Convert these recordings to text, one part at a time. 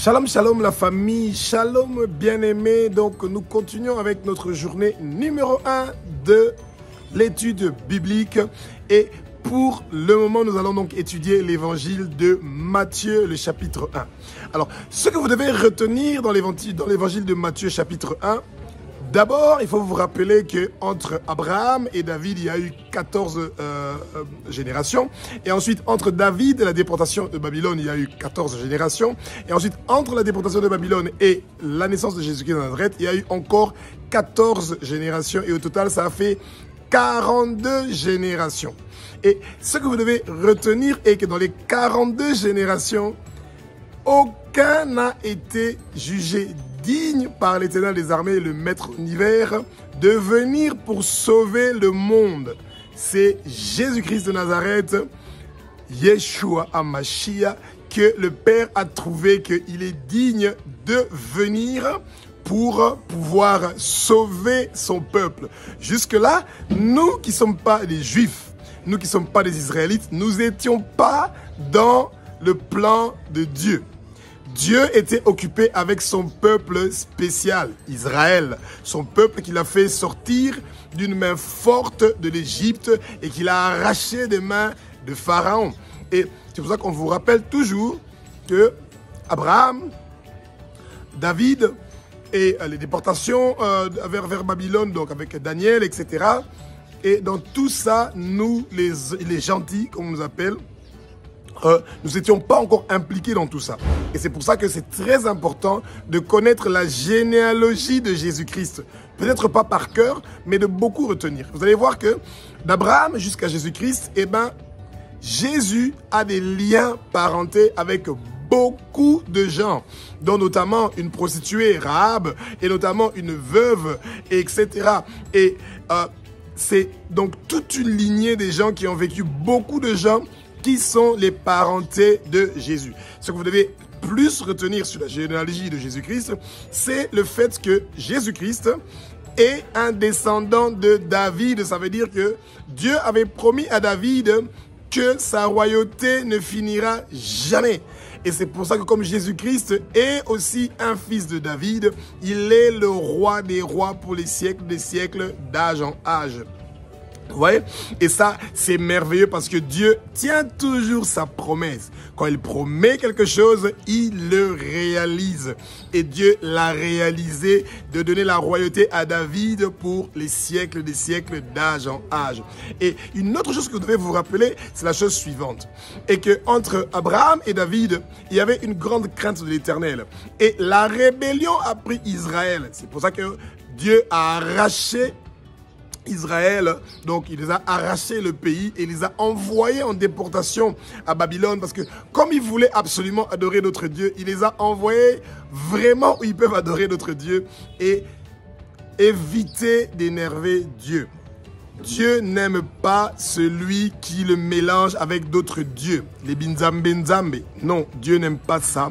Shalom, shalom la famille, shalom bien-aimés. Donc nous continuons avec notre journée numéro 1 de l'étude biblique. Et pour le moment, nous allons donc étudier l'évangile de Matthieu, le chapitre 1. Alors, ce que vous devez retenir dans l'évangile de Matthieu, chapitre 1, d'abord, il faut vous rappeler qu'entre Abraham et David, il y a eu 14 générations. Et ensuite, entre David et la déportation de Babylone, il y a eu 14 générations. Et ensuite, entre la déportation de Babylone et la naissance de Jésus-Christ de Nazareth, il y a eu encore 14 générations. Et au total, ça a fait 42 générations. Et ce que vous devez retenir est que dans les 42 générations, aucun n'a été jugé digne par l'Éternel des armées, le Maître univers, de venir pour sauver le monde. C'est Jésus-Christ de Nazareth, Yeshua HaMashiach, que le Père a trouvé qu'il est digne de venir pour pouvoir sauver son peuple. Jusque-là, nous qui ne sommes pas des Juifs, nous qui ne sommes pas des Israélites, nous n'étions pas dans le plan de Dieu. Dieu était occupé avec son peuple spécial, Israël, son peuple qu'il a fait sortir d'une main forte de l'Égypte et qu'il a arraché des mains de Pharaon. Et c'est pour ça qu'on vous rappelle toujours que Abraham, David et les déportations vers Babylone, donc avec Daniel, etc. Et dans tout ça, nous, les gentils, comme on nous appelle, nous n'étions pas encore impliqués dans tout ça. Et c'est pour ça que c'est très important de connaître la généalogie de Jésus-Christ. Peut-être pas par cœur, mais de beaucoup retenir. Vous allez voir que d'Abraham jusqu'à Jésus-Christ, eh ben, Jésus a des liens parentés avec beaucoup de gens, dont notamment une prostituée, Rahab, et notamment une veuve, etc. Et c'est donc toute une lignée des gens qui ont vécu, beaucoup de gens qui sont les parentés de Jésus. Ce que vous devez plus retenir sur la généalogie de Jésus-Christ, c'est le fait que Jésus-Christ est un descendant de David. Ça veut dire que Dieu avait promis à David que sa royauté ne finira jamais. Et c'est pour ça que comme Jésus-Christ est aussi un fils de David, il est le roi des rois pour les siècles des siècles, d'âge en âge. Vous voyez? Et ça, c'est merveilleux parce que Dieu tient toujours sa promesse. Quand il promet quelque chose, il le réalise. Et Dieu l'a réalisé de donner la royauté à David pour les siècles des siècles, d'âge en âge. Et une autre chose que vous devez vous rappeler, c'est la chose suivante. Et que entre Abraham et David, il y avait une grande crainte de l'Éternel. Et la rébellion a pris Israël. C'est pour ça que Dieu a arraché Israël, donc il les a arraché le pays et les a envoyés en déportation à Babylone parce que comme ils voulaient absolument adorer notre Dieu, il les a envoyés vraiment où ils peuvent adorer notre Dieu et éviter d'énerver Dieu. Dieu n'aime pas celui qui le mélange avec d'autres dieux, les binzambe. Non, Dieu n'aime pas ça.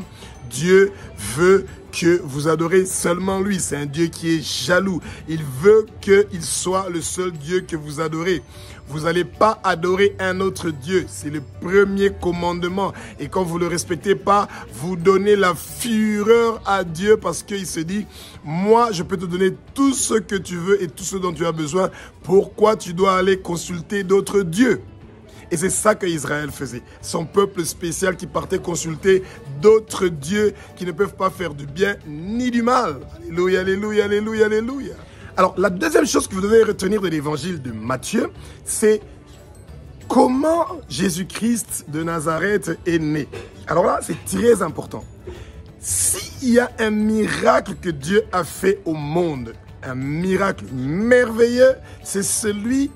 Dieu veut que vous adorez seulement lui. C'est un Dieu qui est jaloux. Il veut qu'il soit le seul Dieu que vous adorez. Vous n'allez pas adorer un autre Dieu. C'est le premier commandement. Et quand vous ne le respectez pas, vous donnez la fureur à Dieu parce qu'il se dit, moi, je peux te donner tout ce que tu veux et tout ce dont tu as besoin. Pourquoi tu dois aller consulter d'autres dieux? Et c'est ça que Israël faisait. Son peuple spécial qui partait consulter d'autres dieux qui ne peuvent pas faire du bien ni du mal. Alléluia, alléluia, alléluia, alléluia. Alors, la deuxième chose que vous devez retenir de l'évangile de Matthieu, c'est comment Jésus-Christ de Nazareth est né. Alors là, c'est très important. S'il y a un miracle que Dieu a fait au monde, un miracle merveilleux, c'est celui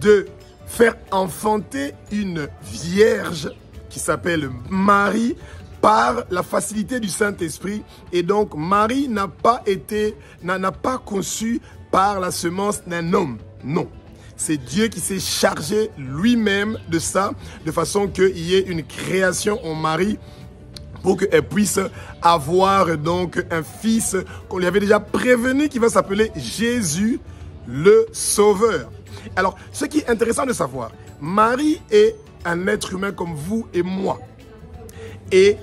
de faire enfanter une vierge qui s'appelle Marie par la facilité du Saint-Esprit. Et donc, Marie n'a pas conçu par la semence d'un homme. Non. C'est Dieu qui s'est chargé lui-même de ça, de façon qu'il y ait une création en Marie pour qu'elle puisse avoir donc un fils qu'on lui avait déjà prévenu qui va s'appeler Jésus le Sauveur. Alors, ce qui est intéressant de savoir, Marie est un être humain comme vous et moi. Et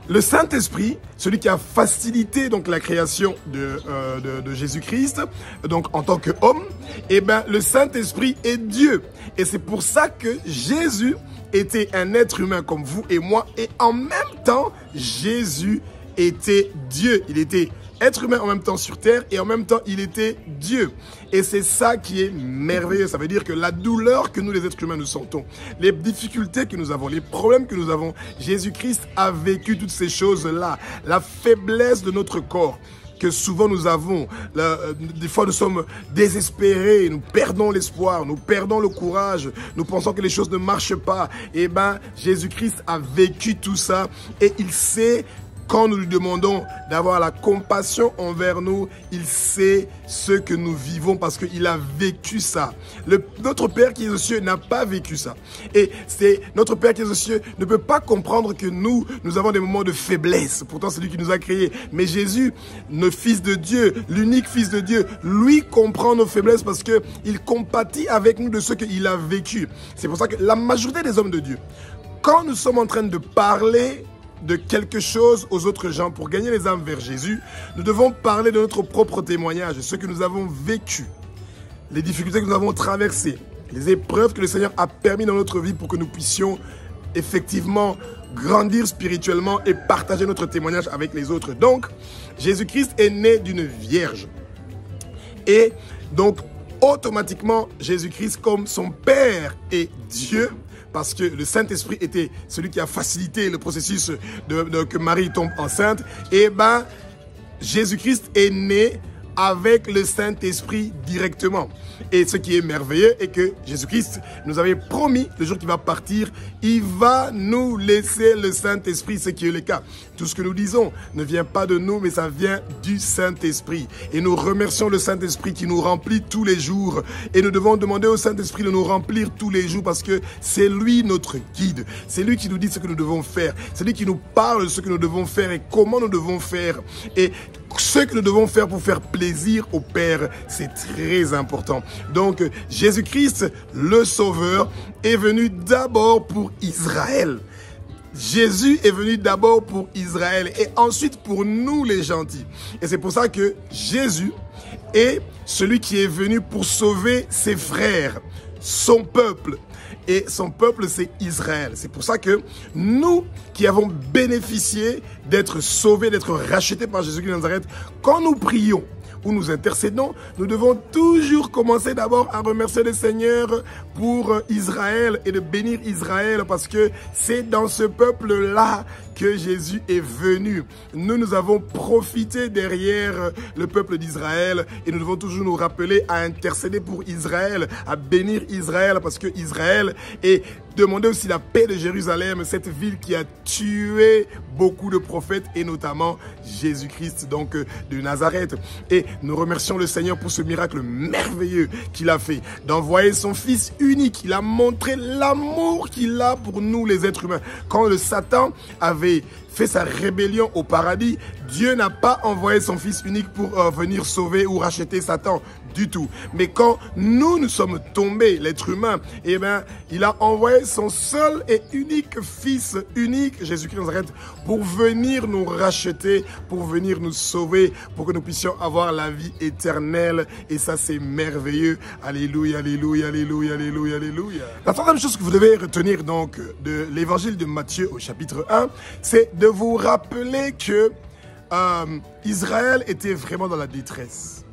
le Saint-Esprit, celui qui a facilité donc la création de Jésus-Christ, donc en tant qu'homme, eh ben le Saint-Esprit est Dieu. Et c'est pour ça que Jésus était un être humain comme vous et moi, et en même temps, Jésus était Dieu. Il était être humain en même temps sur terre et en même temps il était Dieu. Et c'est ça qui est merveilleux. Ça veut dire que la douleur que nous les êtres humains nous sentons, les difficultés que nous avons, les problèmes que nous avons, Jésus-Christ a vécu toutes ces choses-là. La faiblesse de notre corps que souvent nous avons, des fois nous sommes désespérés, nous perdons l'espoir, nous perdons le courage, nous pensons que les choses ne marchent pas. Eh ben, Jésus-Christ a vécu tout ça et il sait. Quand nous lui demandons d'avoir la compassion envers nous, il sait ce que nous vivons parce qu'il a vécu ça. Notre Père qui est aux cieux n'a pas vécu ça. Et notre Père qui est aux cieux ne peut pas comprendre que nous avons des moments de faiblesse. Pourtant, c'est lui qui nous a créés. Mais Jésus, le Fils de Dieu, l'unique Fils de Dieu, lui comprend nos faiblesses parce qu'il compatit avec nous de ce qu'il a vécu. C'est pour ça que la majorité des hommes de Dieu, quand nous sommes en train de parler de quelque chose aux autres gens pour gagner les âmes vers Jésus, nous devons parler de notre propre témoignage, de ce que nous avons vécu, les difficultés que nous avons traversées, les épreuves que le Seigneur a permis dans notre vie pour que nous puissions effectivement grandir spirituellement et partager notre témoignage avec les autres. Donc, Jésus-Christ est né d'une vierge. Et donc, automatiquement, Jésus-Christ, comme son Père est Dieu, parce que le Saint-Esprit était celui qui a facilité le processus que Marie tombe enceinte, et ben Jésus-Christ est né avec le Saint-Esprit directement. Et ce qui est merveilleux est que Jésus-Christ nous avait promis, le jour qu'il va partir, il va nous laisser le Saint-Esprit, ce qui est le cas. Tout ce que nous disons ne vient pas de nous, mais ça vient du Saint-Esprit. Et nous remercions le Saint-Esprit qui nous remplit tous les jours. Et nous devons demander au Saint-Esprit de nous remplir tous les jours parce que c'est lui notre guide. C'est lui qui nous dit ce que nous devons faire. C'est lui qui nous parle de ce que nous devons faire et comment nous devons faire. Et ce que nous devons faire pour faire plaisir au Père, c'est très important. Donc, Jésus-Christ, le Sauveur, est venu d'abord pour Israël. Jésus est venu d'abord pour Israël et ensuite pour nous les gentils. Et c'est pour ça que Jésus est celui qui est venu pour sauver ses frères, son peuple. Et son peuple, c'est Israël. C'est pour ça que nous qui avons bénéficié d'être sauvés, d'être rachetés par Jésus-Christ de Nazareth, quand nous prions ou nous intercédons, nous devons toujours commencer d'abord à remercier le Seigneur pour Israël et de bénir Israël parce que c'est dans ce peuple-là que Jésus est venu. Nous avons profité derrière le peuple d'Israël et nous devons toujours nous rappeler à intercéder pour Israël, à bénir Israël parce que Israël est demander aussi la paix de Jérusalem, cette ville qui a tué beaucoup de prophètes et notamment Jésus-Christ donc de Nazareth. Et nous remercions le Seigneur pour ce miracle merveilleux qu'il a fait, d'envoyer son Fils unique. Il a montré l'amour qu'il a pour nous les êtres humains. Quand le Satan avait fait sa rébellion au paradis, Dieu n'a pas envoyé son Fils unique pour venir sauver ou racheter Satan du tout. Mais quand nous sommes tombés, l'être humain, eh bien, il a envoyé son seul et unique Fils unique, Jésus-Christ de Nazareth, pour venir nous racheter, pour venir nous sauver, pour que nous puissions avoir la vie éternelle. Et ça, c'est merveilleux. Alléluia, alléluia, alléluia, alléluia, alléluia. La troisième chose que vous devez retenir donc de l'évangile de Matthieu au chapitre 1, c'est de vous rappeler que Israël était vraiment dans la détresse.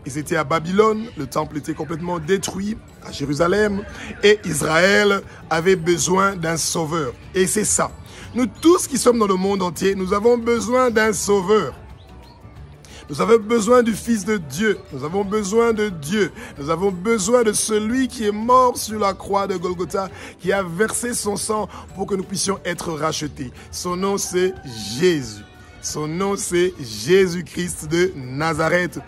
Ils étaient à Babylone, le temple était complètement détruit, à Jérusalem, et Israël avait besoin d'un sauveur. Et c'est ça. Nous tous qui sommes dans le monde entier, nous avons besoin d'un sauveur. Nous avons besoin du Fils de Dieu. Nous avons besoin de Dieu. Nous avons besoin de celui qui est mort sur la croix de Golgotha, qui a versé son sang pour que nous puissions être rachetés. Son nom, c'est Jésus. Son nom, c'est Jésus-Christ de Nazareth.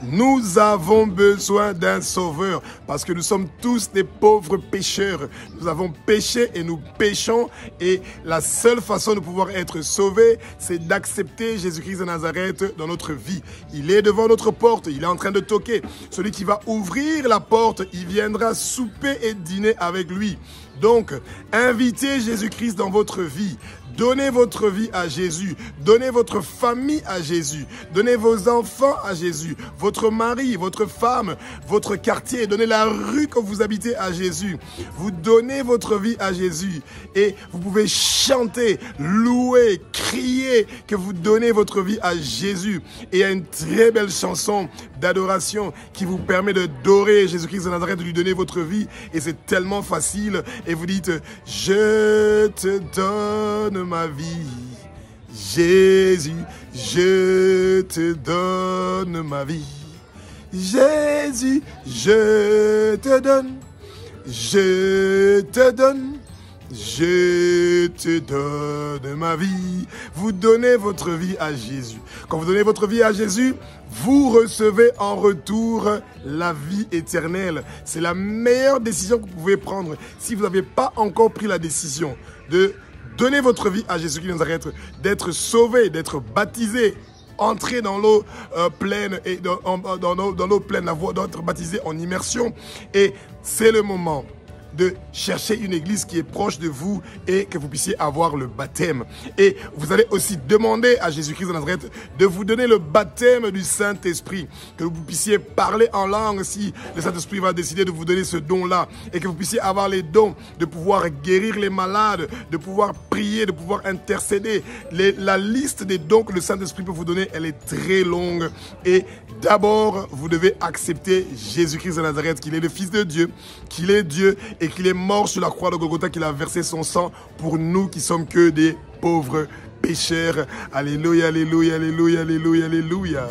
Nous avons besoin d'un sauveur parce que nous sommes tous des pauvres pécheurs. Nous avons péché et nous péchons et la seule façon de pouvoir être sauvés, c'est d'accepter Jésus-Christ de Nazareth dans notre vie. Il est devant notre porte, il est en train de toquer. Celui qui va ouvrir la porte, il viendra souper et dîner avec lui. Donc, invitez Jésus-Christ dans votre vie. Donnez votre vie à Jésus. Donnez votre famille à Jésus. Donnez vos enfants à Jésus. Votre mari, votre femme, votre quartier. Donnez la rue que vous habitez à Jésus. Vous donnez votre vie à Jésus. Et vous pouvez chanter, louer, crier que vous donnez votre vie à Jésus. Et il y a une très belle chanson d'adoration qui vous permet de dorer Jésus-Christ de Nazareth, de lui donner votre vie. Et c'est tellement facile. Et vous dites, je te donne ma vie. Jésus, je te donne ma vie. Jésus, je te donne, je te donne. Je te donne ma vie. Vous donnez votre vie à Jésus. Quand vous donnez votre vie à Jésus, vous recevez en retour la vie éternelle. C'est la meilleure décision que vous pouvez prendre. Si vous n'avez pas encore pris la décision de donner votre vie à Jésus qui nous arrête, d'être sauvé, d'être baptisé, entrer dans l'eau pleine et dans l'eau pleine, la voie d'être baptisé en immersion. Et c'est le moment de chercher une église qui est proche de vous et que vous puissiez avoir le baptême. Et vous allez aussi demander à Jésus-Christ de Nazareth de vous donner le baptême du Saint-Esprit, que vous puissiez parler en langue si le Saint-Esprit va décider de vous donner ce don-là, et que vous puissiez avoir les dons de pouvoir guérir les malades, de pouvoir prier, de pouvoir intercéder. La liste des dons que le Saint-Esprit peut vous donner, elle est très longue. Et d'abord, vous devez accepter Jésus-Christ de Nazareth, qu'il est le Fils de Dieu, qu'il est Dieu, et qu'il est mort sur la croix de Golgotha, qu'il a versé son sang pour nous qui sommes que des pauvres pécheurs. Alléluia, alléluia, alléluia, alléluia, alléluia.